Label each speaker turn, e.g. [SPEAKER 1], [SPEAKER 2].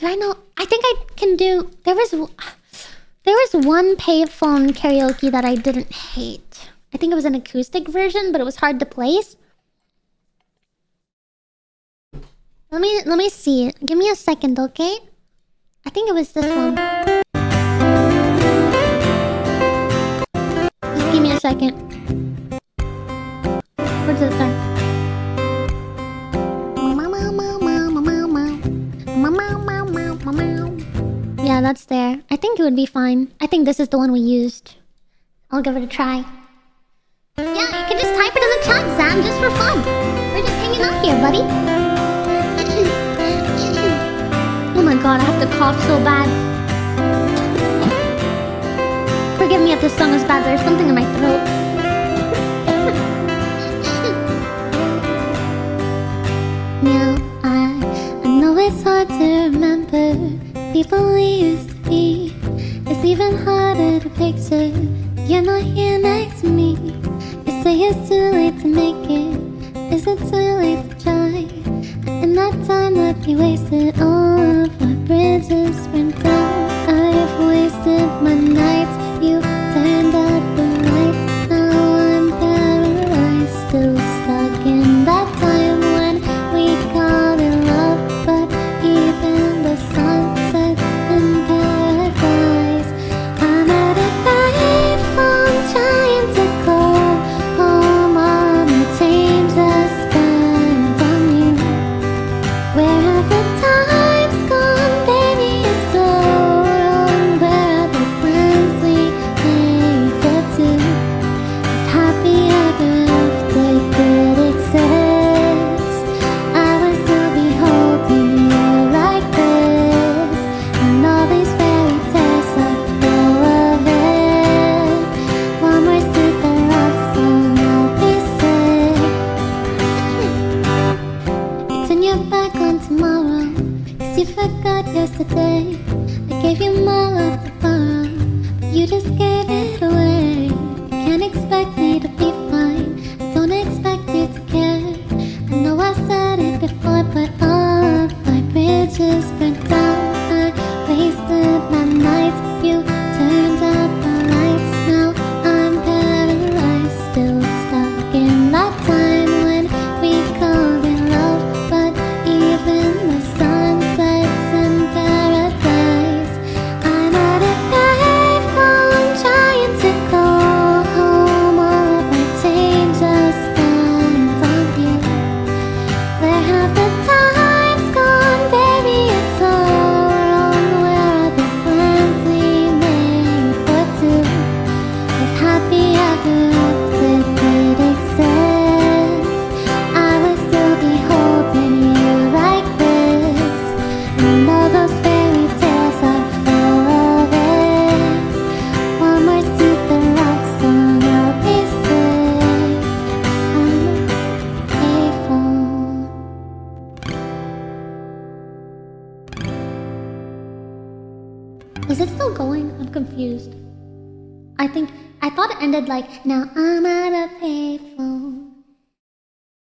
[SPEAKER 1] I know? I think I can do... There was one payphone karaoke that I didn't hate. I think it was an acoustic version, but it was hard to place. Let me see. Give me a second, okay? I think it was this one. Just give me a second. Where's it start? Yeah, that's there. I think it would be fine. I think this is the one we used. I'll give it a try. Yeah, you can just type it in the chat, Zam, just for fun. We're just hanging out here, buddy. Oh my god, I have to cough so bad. Forgive me if this song is bad, there's something in my throat. Now I know it's hard to remember people we used to be. It's even harder to picture you're not here next to me. You say it's too late to make it. Is it too late to try? And that time that we wasted, all of our bridges burnt down. I've wasted my nights. You turned out the lights. Now I'm paralyzed, still stuck in that time when we called it love. But even the sun sets in paradise. I'm at a payphone trying to call home. All my change has spent on you. Where have the times gone, baby? It's so wrong. Where are the plans we made for two? If happy ever after could exist, I would still be holding you like this. And all these fairy tales are full of it. One more stupid love song, I'll be sick. You turn your back on tomorrow, 'cause you forgot yesterday. I gave you my love to borrow, but you just gave it away. You can't expect me to be fine, I don't expect you to care. I know I said it before, but all of my bridges burnt down. I wasted my nights, you turned out the lights. Now I'm paralyzed, still stuck in that time when we called it love. But even the sun sets in paradise. I'm at a payphone trying to call home. All of my change has spent on you. Where have the times gone, baby? It's so wrong. Where are the plans we made for two? If happy ever after could exist, I would still be holding you like this. And all those fairy tales are full of it. One more stupid love song, I'll be sick. I'm a payphone. Is it still going? I'm confused. I thought it ended like, now I'm at a payphone.